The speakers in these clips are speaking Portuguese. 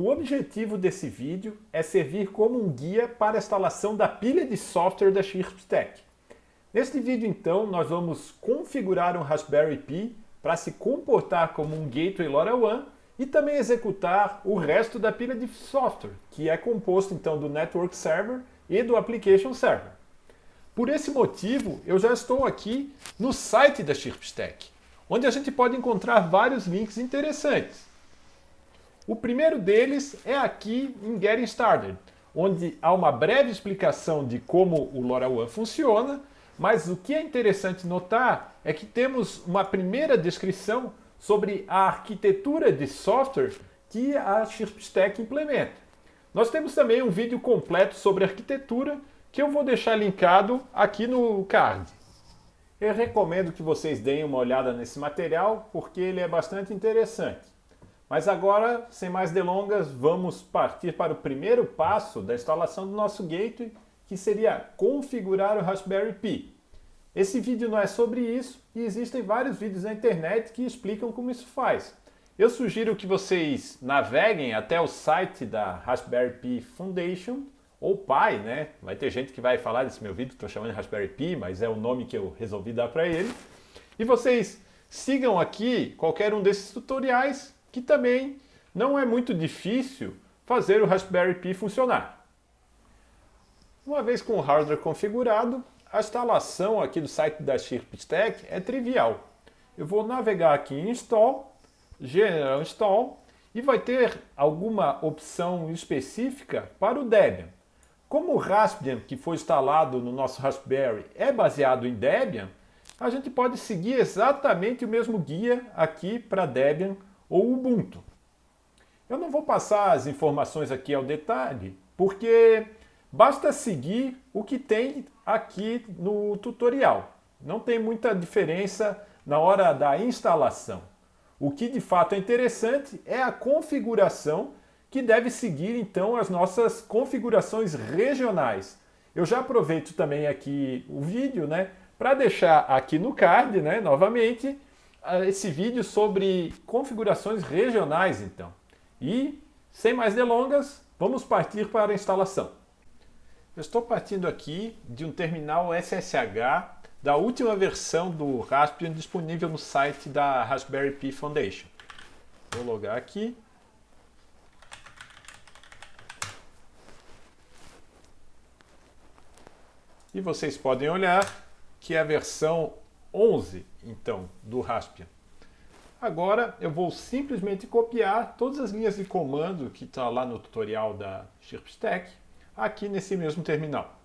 O objetivo desse vídeo é servir como um guia para a instalação da pilha de software da Chirpstack. Neste vídeo, então, nós vamos configurar um Raspberry Pi para se comportar como um Gateway LoRaWAN e também executar o resto da pilha de software, que é composto então do Network Server e do Application Server. Por esse motivo, eu já estou aqui no site da Chirpstack, onde a gente pode encontrar vários links interessantes. O primeiro deles é aqui em Getting Started, onde há uma breve explicação de como o LoRaWAN funciona, mas o que é interessante notar é que temos uma primeira descrição sobre a arquitetura de software que a Chirpstack implementa. Nós temos também um vídeo completo sobre arquitetura que eu vou deixar linkado aqui no card. Eu recomendo que vocês deem uma olhada nesse material porque ele é bastante interessante. Mas agora, sem mais delongas, vamos partir para o primeiro passo da instalação do nosso gateway, que seria configurar o Raspberry Pi. Esse vídeo não é sobre isso e existem vários vídeos na internet que explicam como isso faz. Eu sugiro que vocês naveguem até o site da Raspberry Pi Foundation, ou Pi, né? Vai ter gente que vai falar desse meu vídeo, estou chamando de Raspberry Pi, mas é o nome que eu resolvi dar para ele. E vocês sigam aqui qualquer um desses tutoriais, que também não é muito difícil fazer o Raspberry Pi funcionar. Uma vez com o hardware configurado, a instalação aqui do site da Chirpstack é trivial. Eu vou navegar aqui em Install, General Install, e vai ter alguma opção específica para o Debian. Como o Raspbian que foi instalado no nosso Raspberry é baseado em Debian, a gente pode seguir exatamente o mesmo guia aqui para Debian ou Ubuntu. Eu não vou passar as informações aqui ao detalhe, porque basta seguir o que tem aqui no tutorial. Não tem muita diferença na hora da instalação. O que de fato é interessante é a configuração que deve seguir então as nossas configurações regionais. Eu já aproveito também aqui o vídeo, né, para deixar aqui no card, né, novamente, esse vídeo sobre configurações regionais, então. E, sem mais delongas, vamos partir para a instalação. Eu estou partindo aqui de um terminal SSH da última versão do Raspbian disponível no site da Raspberry Pi Foundation. Vou logar aqui. E vocês podem olhar que é a versão 11, então, do Raspbian. Agora eu vou simplesmente copiar todas as linhas de comando que está lá no tutorial da Chirpstack, aqui nesse mesmo terminal.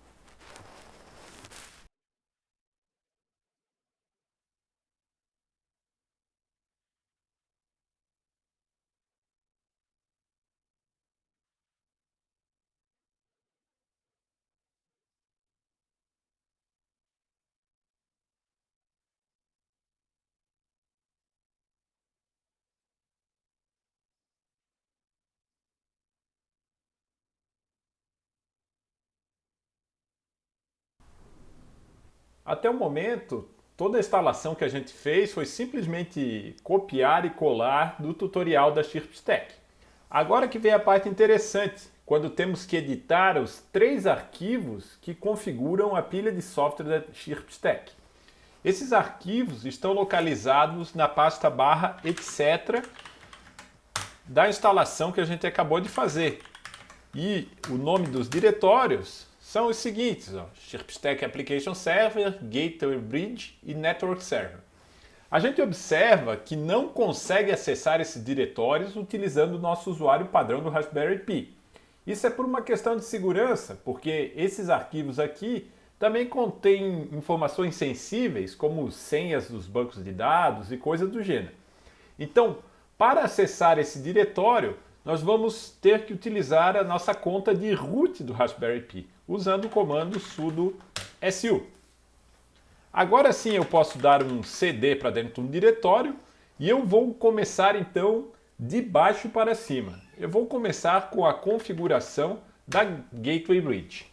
Até o momento, toda a instalação que a gente fez foi simplesmente copiar e colar do tutorial da Chirpstack. Agora que vem a parte interessante, quando temos que editar os 3 arquivos que configuram a pilha de software da Chirpstack. Esses arquivos estão localizados na pasta /etc da instalação que a gente acabou de fazer. E o nome dos diretórios são os seguintes, ó, Chirpstack Application Server, Gateway Bridge e Network Server. A gente observa que não consegue acessar esses diretórios utilizando o nosso usuário padrão do Raspberry Pi. Isso é por uma questão de segurança, porque esses arquivos aqui também contêm informações sensíveis, como senhas dos bancos de dados e coisas do gênero. Então, para acessar esse diretório, nós vamos ter que utilizar a nossa conta de root do Raspberry Pi, usando o comando sudo su. Agora sim eu posso dar um cd para dentro de um diretório e eu vou começar então de baixo para cima. Eu vou começar com a configuração da Gateway Bridge.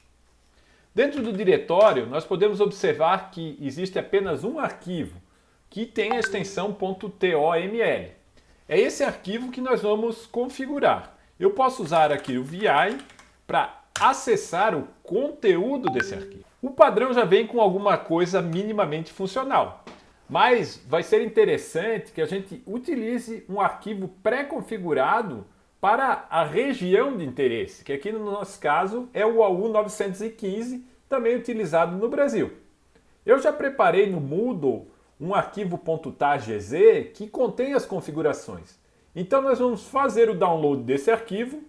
Dentro do diretório nós podemos observar que existe apenas um arquivo que tem a extensão .toml. É esse arquivo que nós vamos configurar. eu posso usar aqui o VI para acessar o conteúdo desse arquivo. O padrão já vem com alguma coisa minimamente funcional, mas vai ser interessante que a gente utilize um arquivo pré-configurado para a região de interesse, que aqui no nosso caso é o AU 915, também utilizado no Brasil. Eu já preparei no Moodle um arquivo .targz que contém as configurações. Então nós vamos fazer o download desse arquivo,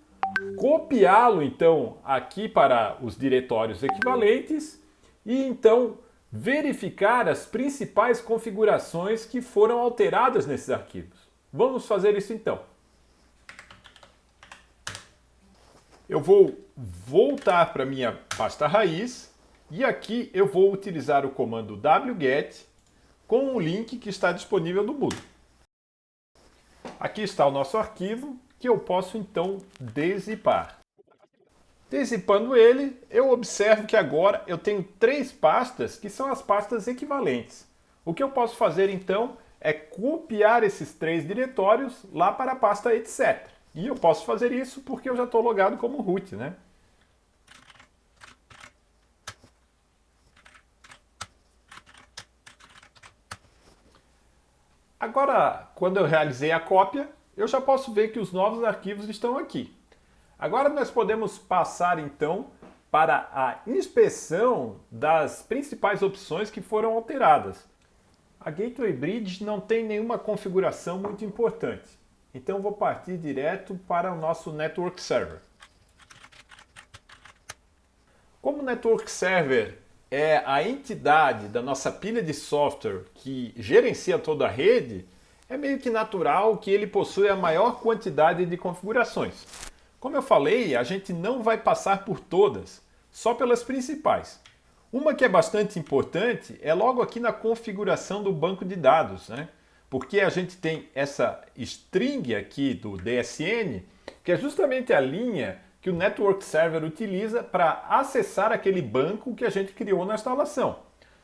copiá-lo então aqui para os diretórios equivalentes e então verificar as principais configurações que foram alteradas nesses arquivos. Vamos fazer isso então. Eu vou voltar para a minha pasta raiz e aqui eu vou utilizar o comando wget com o link que está disponível no Moodle. Aqui está o nosso arquivo que eu posso então deszipar. Deszipando ele, eu observo que agora eu tenho 3 pastas que são as pastas equivalentes. O que eu posso fazer então é copiar esses 3 diretórios lá para a pasta etc. E eu posso fazer isso porque eu já estou logado como root, né? Agora, quando eu realizei a cópia, eu já posso ver que os novos arquivos estão aqui. Agora nós podemos passar então para a inspeção das principais opções que foram alteradas. A Gateway Bridge não tem nenhuma configuração muito importante, então vou partir direto para o nosso Network Server. Como o Network Server é a entidade da nossa pilha de software que gerencia toda a rede, é meio que natural que ele possui a maior quantidade de configurações. Como eu falei, a gente não vai passar por todas, só pelas principais. Uma que é bastante importante é logo aqui na configuração do banco de dados, né? Porque a gente tem essa string aqui do DSN, que é justamente a linha que o Network Server utiliza para acessar aquele banco que a gente criou na instalação.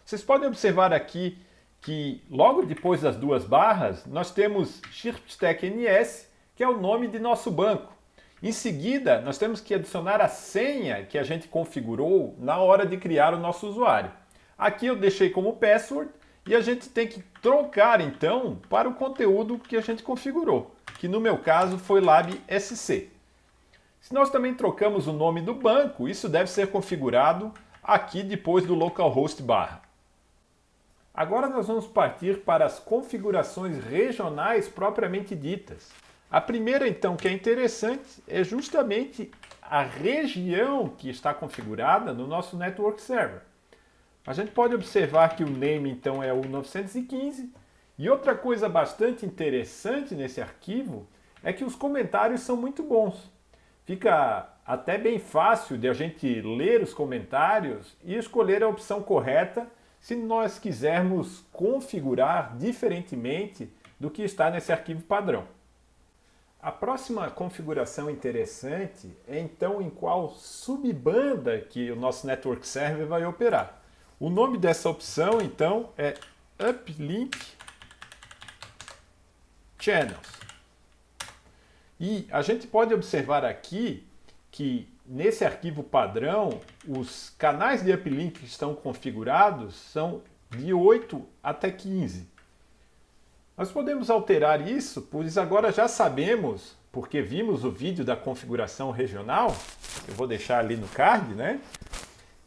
Vocês podem observar aqui que logo depois das 2 barras, nós temos ShirtStack-NS, que é o nome de nosso banco. Em seguida, nós temos que adicionar a senha que a gente configurou na hora de criar o nosso usuário. Aqui eu deixei como password e a gente tem que trocar então para o conteúdo que a gente configurou, que no meu caso foi LabSC. Se nós também trocamos o nome do banco, isso deve ser configurado aqui depois do localhost /. Agora nós vamos partir para as configurações regionais propriamente ditas. A primeira, então, que é interessante, é justamente a região que está configurada no nosso Network Server. A gente pode observar que o name, então, é o 915. E outra coisa bastante interessante nesse arquivo é que os comentários são muito bons. Fica até bem fácil de a gente ler os comentários e escolher a opção correta se nós quisermos configurar diferentemente do que está nesse arquivo padrão. A próxima configuração interessante é então em qual subbanda que o nosso Network Server vai operar. O nome dessa opção então é Uplink Channels. E a gente pode observar aqui que nesse arquivo padrão, os canais de uplink que estão configurados são de 8 até 15. Nós podemos alterar isso, pois agora já sabemos, porque vimos o vídeo da configuração regional, eu vou deixar ali no card, né?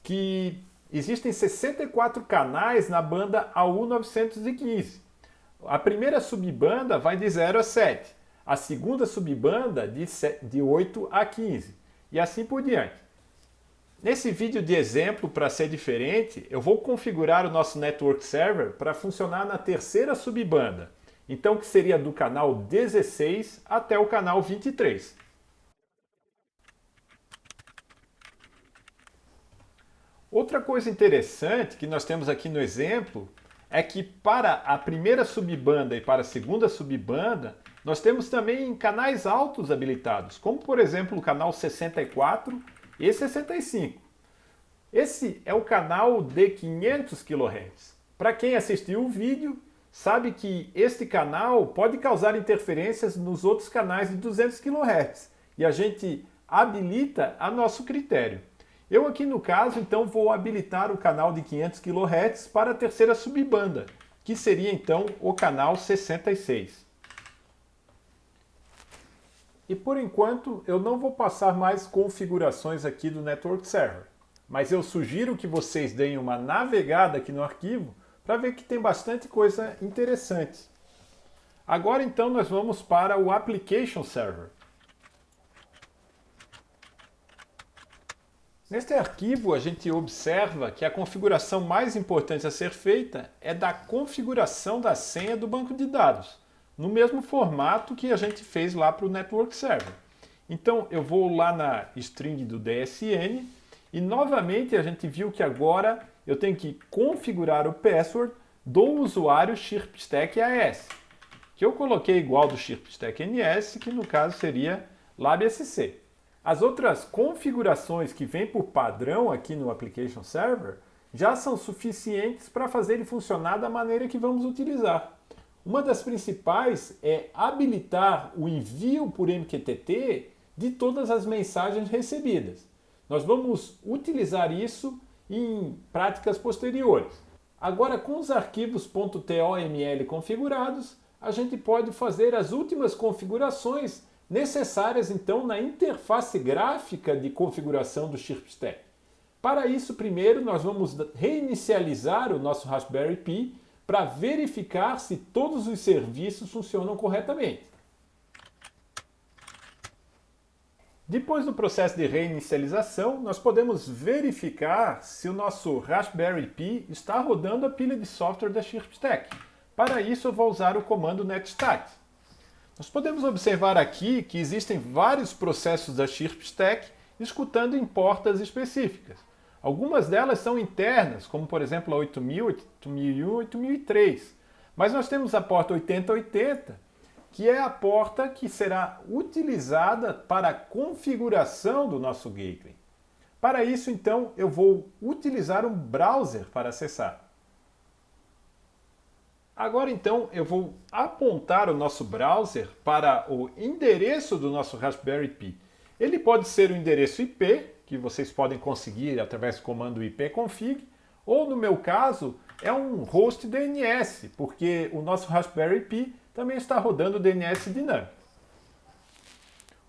Que existem 64 canais na banda AU 915. A primeira subbanda vai de 0 a 7, a segunda subbanda de 8 a 15 e assim por diante. Nesse vídeo de exemplo, para ser diferente, eu vou configurar o nosso Network Server para funcionar na terceira subbanda, então que seria do canal 16 até o canal 23. Outra coisa interessante que nós temos aqui no exemplo é que para a primeira subbanda e para a segunda subbanda, nós temos também canais altos habilitados, como por exemplo o canal 64 e 65. Esse é o canal de 500 kHz. Para quem assistiu o vídeo, sabe que este canal pode causar interferências nos outros canais de 200 kHz. e a gente habilita a nosso critério. Eu aqui no caso, então, vou habilitar o canal de 500 kHz para a terceira subbanda, que seria então o canal 66. E por enquanto eu não vou passar mais configurações aqui do Network Server, mas eu sugiro que vocês deem uma navegada aqui no arquivo para ver que tem bastante coisa interessante. Agora então nós vamos para o Application Server. Neste arquivo a gente observa que a configuração mais importante a ser feita é da configuração da senha do banco de dados, no mesmo formato que a gente fez lá para o Network Server. Então eu vou lá na string do DSN e novamente a gente viu que agora eu tenho que configurar o password do usuário ShirpStack AS, que eu coloquei igual do ShirpStack NS, que no caso seria LabSC. As outras configurações que vêm por padrão aqui no Application Server já são suficientes para fazer ele funcionar da maneira que vamos utilizar. Uma das principais é habilitar o envio por MQTT de todas as mensagens recebidas. Nós vamos utilizar isso em práticas posteriores. Agora, com os arquivos .toml configurados, a gente pode fazer as últimas configurações necessárias então na interface gráfica de configuração do ShirpStack. Para isso, primeiro nós vamos reinicializar o nosso Raspberry Pi para verificar se todos os serviços funcionam corretamente. Depois do processo de reinicialização, nós podemos verificar se o nosso Raspberry Pi está rodando a pilha de software da ShirpStack. Para isso eu vou usar o comando netstat. Nós podemos observar aqui que existem vários processos da ShirpStack escutando em portas específicas. Algumas delas são internas, como por exemplo a 8000, 8001, 8003. Mas nós temos a porta 8080, que é a porta que será utilizada para a configuração do nosso gateway. Para isso, então, eu vou utilizar um browser para acessar. Agora então eu vou apontar o nosso browser para o endereço do nosso Raspberry Pi. Ele pode ser o endereço IP, que vocês podem conseguir através do comando ipconfig, ou no meu caso é um host DNS, porque o nosso Raspberry Pi também está rodando DNS dinâmico.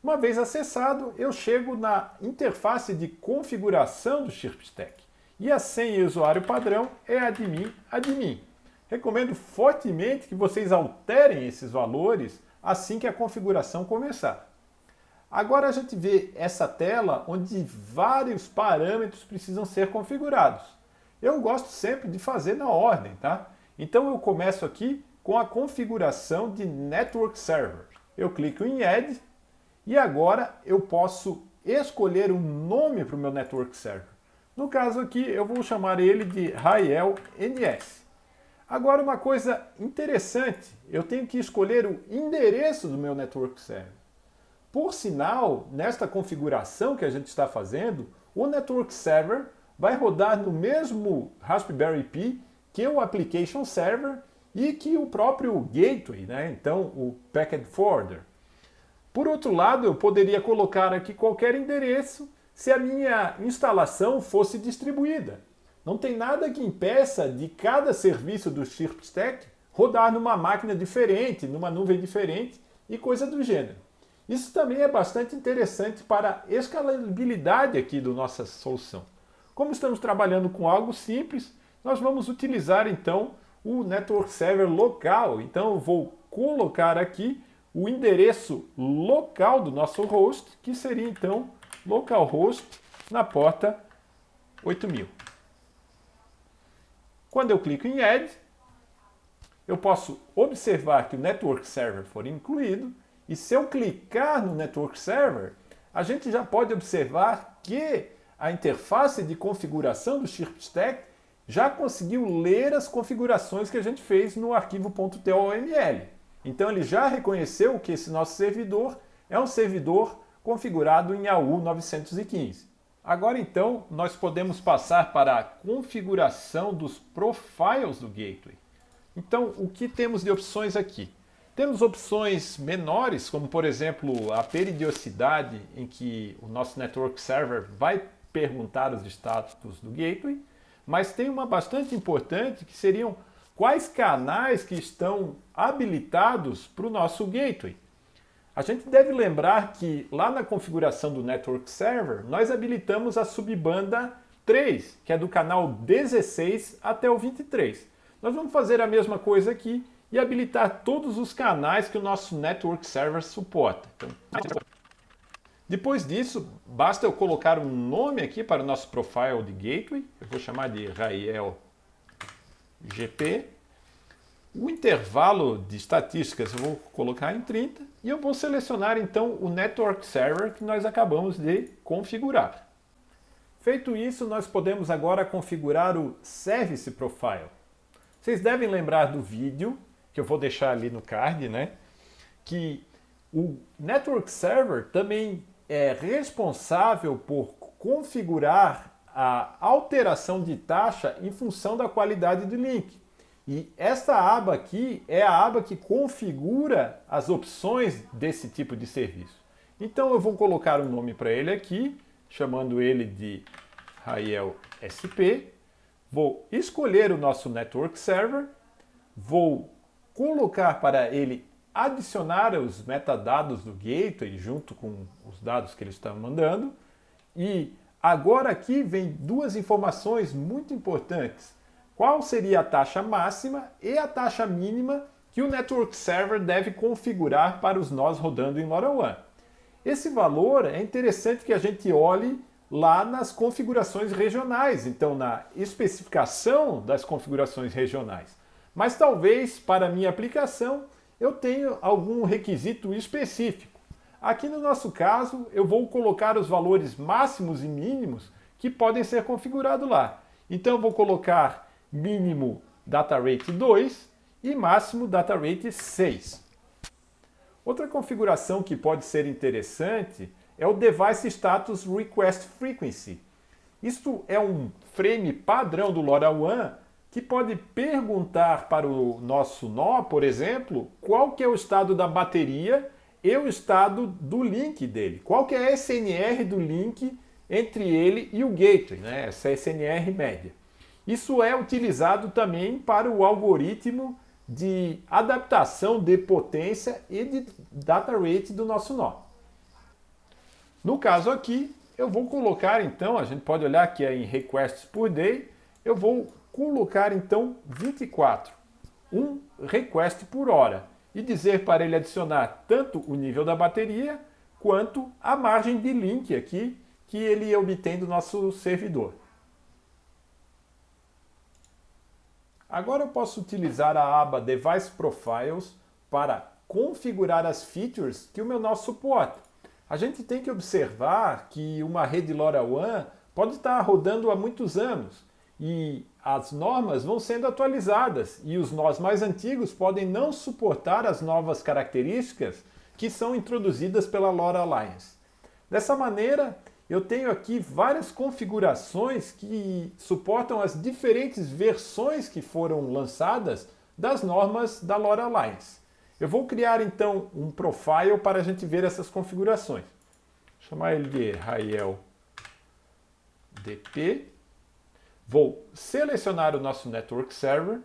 Uma vez acessado, eu chego na interface de configuração do ShirpStack. E a senha e usuário padrão é admin. Recomendo fortemente que vocês alterem esses valores assim que a configuração começar. Agora a gente vê essa tela onde vários parâmetros precisam ser configurados. Eu gosto sempre de fazer na ordem, tá? Então eu começo aqui com a configuração de Network Server. Eu clico em Add e agora eu posso escolher um nome para o meu Network Server. No caso aqui eu vou chamar ele de Rael NS. Agora uma coisa interessante, eu tenho que escolher o endereço do meu Network Server. Por sinal, nesta configuração que a gente está fazendo, o Network Server vai rodar no mesmo Raspberry Pi que o Application Server e que o próprio Gateway, né? Então o Packet Forwarder. Por outro lado, eu poderia colocar aqui qualquer endereço se a minha instalação fosse distribuída. Não tem nada que impeça de cada serviço do ShirpStack rodar numa máquina diferente, numa nuvem diferente e coisa do gênero. Isso também é bastante interessante para a escalabilidade aqui da nossa solução. Como estamos trabalhando com algo simples, nós vamos utilizar então o Network Server local. Então eu vou colocar aqui o endereço local do nosso host, que seria então localhost na porta 8000. Quando eu clico em Add, eu posso observar que o Network Server foi incluído, e se eu clicar no Network Server, a gente já pode observar que a interface de configuração do ShirpStack já conseguiu ler as configurações que a gente fez no arquivo .toml. Então ele já reconheceu que esse nosso servidor é um servidor configurado em AU 915. Agora então nós podemos passar para a configuração dos profiles do Gateway. Então o que temos de opções aqui? Temos opções menores, como por exemplo a periodicidade em que o nosso Network Server vai perguntar os status do gateway, mas tem uma bastante importante que seriam quais canais que estão habilitados para o nosso gateway. A gente deve lembrar que lá na configuração do Network Server, nós habilitamos a subbanda 3, que é do canal 16 até o 23. Nós vamos fazer a mesma coisa aqui e habilitar todos os canais que o nosso Network Server suporta. Então, depois disso, basta eu colocar um nome aqui para o nosso profile de gateway. Eu vou chamar de Rael GP. O intervalo de estatísticas eu vou colocar em 30 e eu vou selecionar então o Network Server que nós acabamos de configurar. Feito isso, nós podemos agora configurar o Service Profile. Vocês devem lembrar do vídeo, que eu vou deixar ali no card, né? Que o Network Server também é responsável por configurar a alteração de taxa em função da qualidade do link. E esta aba aqui é a aba que configura as opções desse tipo de serviço. Então eu vou colocar um nome para ele aqui, chamando ele de Rael SP. Vou escolher o nosso Network Server, vou colocar para ele adicionar os metadados do gateway junto com os dados que ele está mandando. E agora aqui vem duas informações muito importantes. Qual seria a taxa máxima e a taxa mínima que o Network Server deve configurar para os nós rodando em LoRaWAN. Esse valor é interessante que a gente olhe lá nas configurações regionais, então na especificação das configurações regionais. Mas talvez para a minha aplicação eu tenha algum requisito específico. Aqui no nosso caso eu vou colocar os valores máximos e mínimos que podem ser configurados lá. Então eu vou colocar mínimo data rate 2 e máximo data rate 6. Outra configuração que pode ser interessante é o Device Status Request Frequency. Isto é um frame padrão do LoRaWAN que pode perguntar para o nosso nó, por exemplo, qual que é o estado da bateria e o estado do link dele. Qual que é a SNR do link entre ele e o gateway, né? Essa SNR média. Isso é utilizado também para o algoritmo de adaptação de potência e de data rate do nosso nó. No caso aqui, eu vou colocar então, a gente pode olhar que é em requests por day, eu vou colocar então 24, um request por hora, e dizer para ele adicionar tanto o nível da bateria quanto a margem de link aqui que ele obtém do nosso servidor. Agora eu posso utilizar a aba Device Profiles para configurar as features que o meu nó suporta. A gente tem que observar que uma rede LoRaWAN pode estar rodando há muitos anos e as normas vão sendo atualizadas e os nós mais antigos podem não suportar as novas características que são introduzidas pela LoRa Alliance. Dessa maneira, eu tenho aqui várias configurações que suportam as diferentes versões que foram lançadas das normas da LoRa Alliance. Eu vou criar então um profile para a gente ver essas configurações. Vou chamar ele de Rael DP. Vou selecionar o nosso Network Server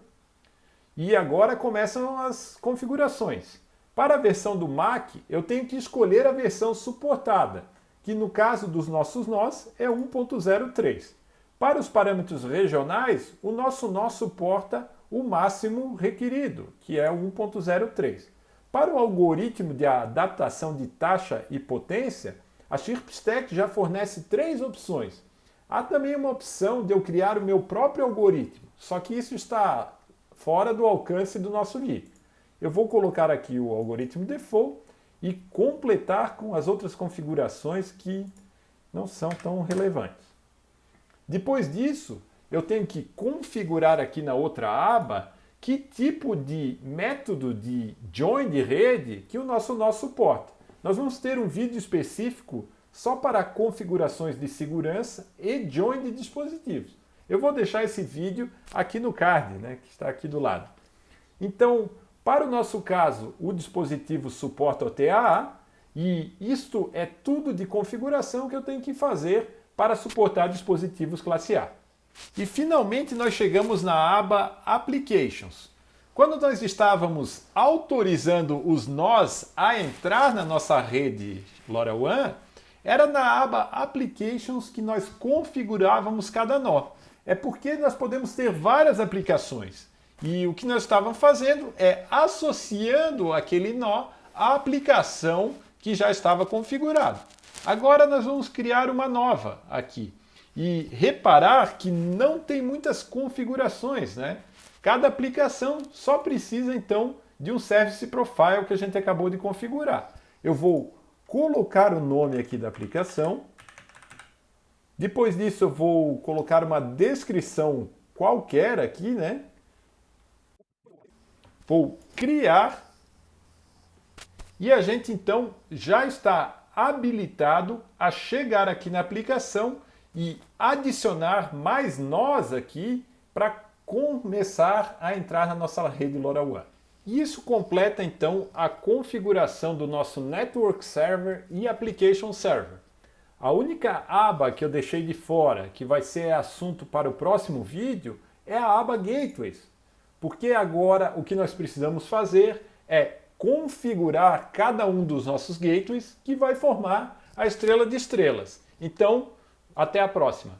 e agora começam as configurações. Para a versão do Mac, eu tenho que escolher a versão suportada, que no caso dos nossos nós é 1.03. Para os parâmetros regionais, o nosso nó suporta o máximo requerido, que é 1.03. Para o algoritmo de adaptação de taxa e potência, a Chirpstack já fornece 3 opções. Há também uma opção de eu criar o meu próprio algoritmo, só que isso está fora do alcance do nosso vídeo. Eu vou colocar aqui o algoritmo default e completar com as outras configurações que não são tão relevantes. Depois disso, eu tenho que configurar aqui na outra aba que tipo de método de join de rede que o nosso nó suporta. Nós vamos ter um vídeo específico só para configurações de segurança e join de dispositivos. Eu vou deixar esse vídeo aqui no card, né, que está aqui do lado. Então, Para o nosso caso, o dispositivo suporta OTA e isto é tudo de configuração que eu tenho que fazer para suportar dispositivos classe A. E finalmente nós chegamos na aba Applications. Quando nós estávamos autorizando os nós a entrar na nossa rede LoRaWAN, era na aba Applications que nós configurávamos cada nó. É porque nós podemos ter várias aplicações. E o que nós estávamos fazendo é associando aquele nó à aplicação que já estava configurada. Agora nós vamos criar uma nova aqui. E reparar que não tem muitas configurações, né? Cada aplicação só precisa então de um Service Profile que a gente acabou de configurar. Eu vou colocar o nome aqui da aplicação. Depois disso eu vou colocar uma descrição qualquer aqui, né? Vou criar e a gente então já está habilitado a chegar aqui na aplicação e adicionar mais nós aqui para começar a entrar na nossa rede LoRaWAN. E isso completa então a configuração do nosso Network Server e Application Server. A única aba que eu deixei de fora, que vai ser assunto para o próximo vídeo, é a aba Gateways. Porque agora o que nós precisamos fazer é configurar cada um dos nossos gateways que vai formar a estrela de estrelas. Então, até a próxima!